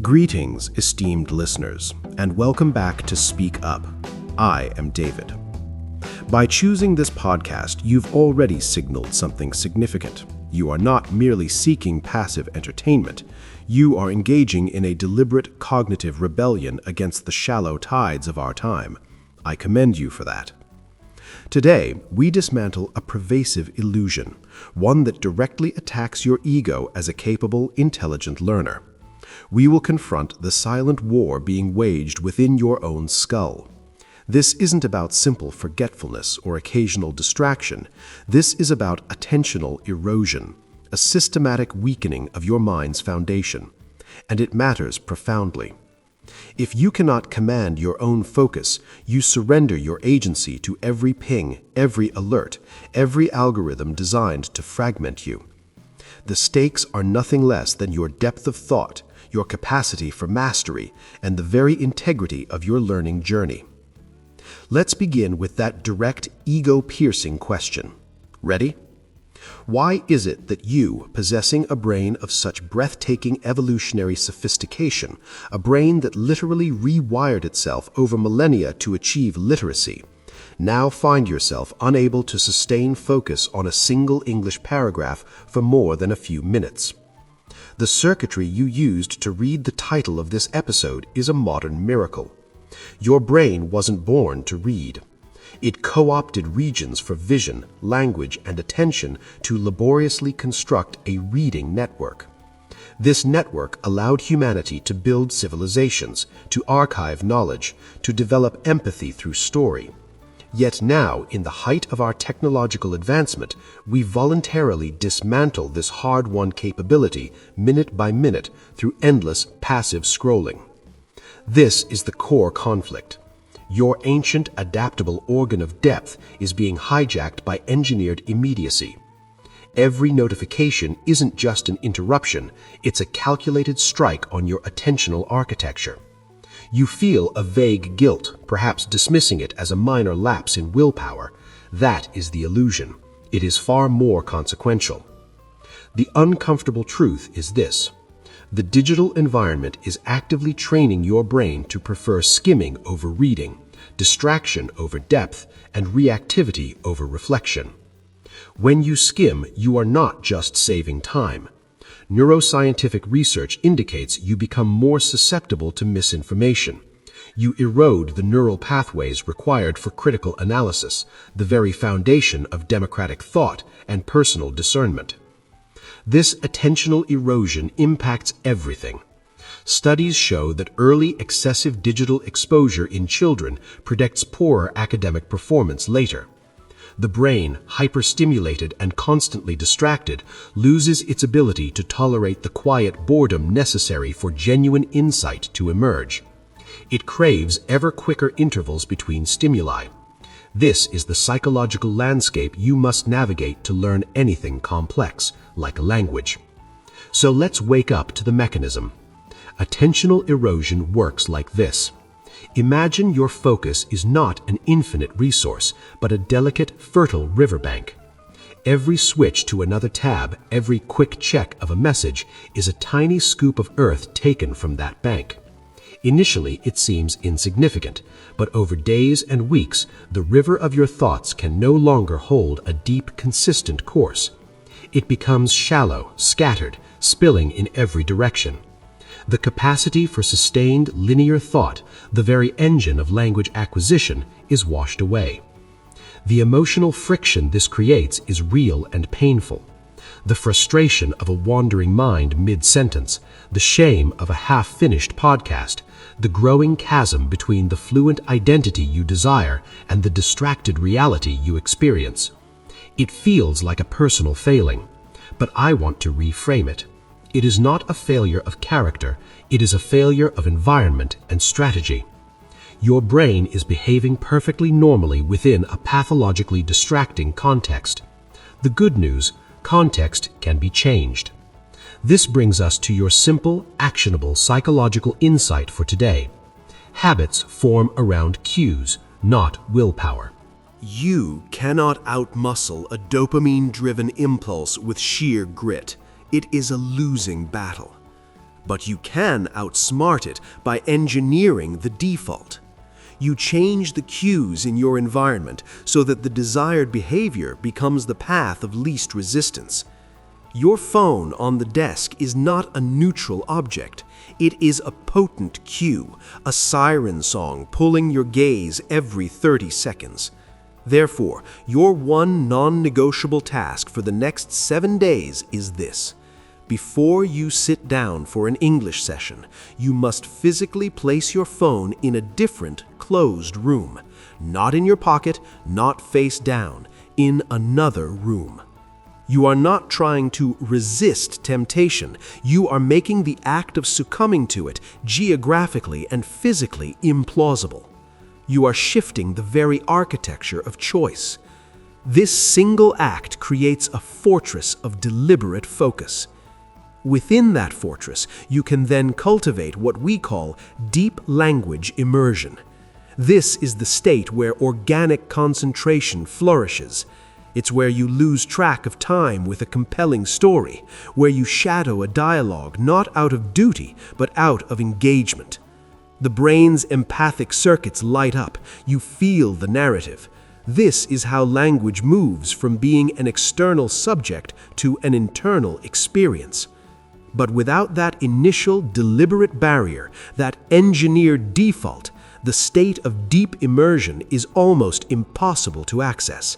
Greetings, esteemed listeners, and welcome back to Speak Up. I am David. By choosing this podcast, you've already signaled something significant. You are not merely seeking passive entertainment. You are engaging in a deliberate cognitive rebellion against the shallow tides of our time. I commend you for that. Today, we dismantle a pervasive illusion, one that directly attacks your ego as a capable, intelligent learner. We will confront the silent war being waged within your own skull. This isn't about simple forgetfulness or occasional distraction. This is about attentional erosion, a systematic weakening of your mind's foundation. And it matters profoundly. If you cannot command your own focus, you surrender your agency to every ping, every alert, every algorithm designed to fragment you. The stakes are nothing less than your depth of thought, your capacity for mastery, and the very integrity of your learning journey. Let's begin with that direct, ego-piercing question. Ready? Why is it that you, possessing a brain of such breathtaking evolutionary sophistication, a brain that literally rewired itself over millennia to achieve literacy, now find yourself unable to sustain focus on a single English paragraph for more than a few minutes? The circuitry you used to read the title of this episode is a modern miracle. Your brain wasn't born to read. It co-opted regions for vision, language, and attention to laboriously construct a reading network. This network allowed humanity to build civilizations, to archive knowledge, to develop empathy through story. Yet now, in the height of our technological advancement, we voluntarily dismantle this hard-won capability minute by minute through endless passive scrolling. This is the core conflict. Your ancient, adaptable organ of depth is being hijacked by engineered immediacy. Every notification isn't just an interruption, it's a calculated strike on your attentional architecture. You feel a vague guilt, perhaps dismissing it as a minor lapse in willpower. That is the illusion. It is far more consequential. The uncomfortable truth is this. The digital environment is actively training your brain to prefer skimming over reading, distraction over depth, and reactivity over reflection. When you skim, you are not just saving time. Neuroscientific research indicates you become more susceptible to misinformation. You erode the neural pathways required for critical analysis, the very foundation of democratic thought and personal discernment. This attentional erosion impacts everything. Studies show that early excessive digital exposure in children predicts poorer academic performance later. The brain, hyperstimulated and constantly distracted, loses its ability to tolerate the quiet boredom necessary for genuine insight to emerge. It craves ever quicker intervals between stimuli. This is the psychological landscape you must navigate to learn anything complex, like a language. So let's wake up to the mechanism. Attentional erosion works like this. Imagine your focus is not an infinite resource, but a delicate, fertile riverbank. Every switch to another tab, every quick check of a message, is a tiny scoop of earth taken from that bank. Initially, it seems insignificant, but over days and weeks, the river of your thoughts can no longer hold a deep, consistent course. It becomes shallow, scattered, spilling in every direction. The capacity for sustained linear thought, the very engine of language acquisition, is washed away. The emotional friction this creates is real and painful. The frustration of a wandering mind mid-sentence, the shame of a half-finished podcast, the growing chasm between the fluent identity you desire and the distracted reality you experience. It feels like a personal failing, but I want to reframe it. It is not a failure of character, it is a failure of environment and strategy. Your brain is behaving perfectly normally within a pathologically distracting context. The good news, context can be changed. This brings us to your simple, actionable psychological insight for today. Habits form around cues, not willpower. You cannot outmuscle a dopamine-driven impulse with sheer grit. It is a losing battle. But you can outsmart it by engineering the default. You change the cues in your environment so that the desired behavior becomes the path of least resistance. Your phone on the desk is not a neutral object. It is a potent cue, a siren song pulling your gaze every 30 seconds. Therefore, your one non-negotiable task for the next 7 days is this. Before you sit down for an English session, you must physically place your phone in a different, closed room. Not in your pocket, not face down, in another room. You are not trying to resist temptation. You are making the act of succumbing to it geographically and physically implausible. You are shifting the very architecture of choice. This single act creates a fortress of deliberate focus. Within that fortress, you can then cultivate what we call deep language immersion. This is the state where organic concentration flourishes. It's where you lose track of time with a compelling story, where you shadow a dialogue not out of duty, but out of engagement. The brain's empathic circuits light up. You feel the narrative. This is how language moves from being an external subject to an internal experience. But without that initial deliberate barrier, that engineered default, the state of deep immersion is almost impossible to access.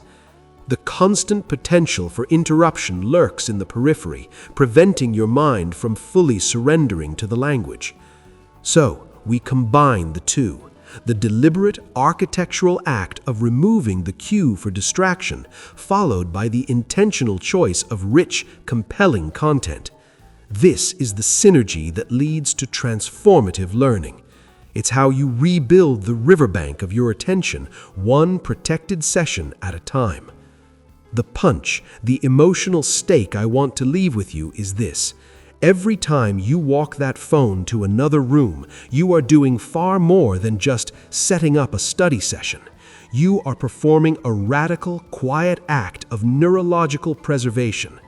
The constant potential for interruption lurks in the periphery, preventing your mind from fully surrendering to the language. So, we combine the two. The deliberate architectural act of removing the cue for distraction, followed by the intentional choice of rich, compelling content. This is the synergy that leads to transformative learning. It's how you rebuild the riverbank of your attention, one protected session at a time. The punch, the emotional stake I want to leave with you is this. Every time you walk that phone to another room, you are doing far more than just setting up a study session. You are performing a radical, quiet act of neurological preservation.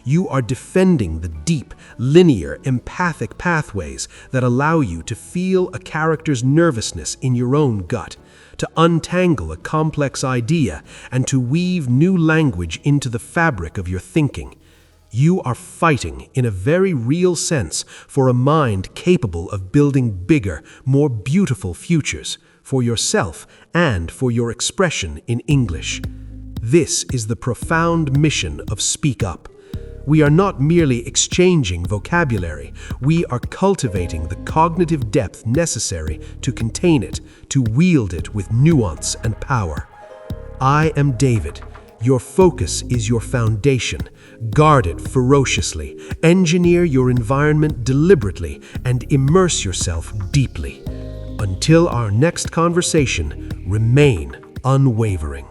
You are defending the deep, linear, empathic pathways that allow you to feel a character's nervousness in your own gut, to untangle a complex idea, and to weave new language into the fabric of your thinking. You are fighting, in a very real sense, for a mind capable of building bigger, more beautiful futures for yourself and for your expression in English. This is the profound mission of Speak Up. We are not merely exchanging vocabulary, we are cultivating the cognitive depth necessary to contain it, to wield it with nuance and power. I am David. Your focus is your foundation. Guard it ferociously, engineer your environment deliberately, and immerse yourself deeply. Until our next conversation, remain unwavering.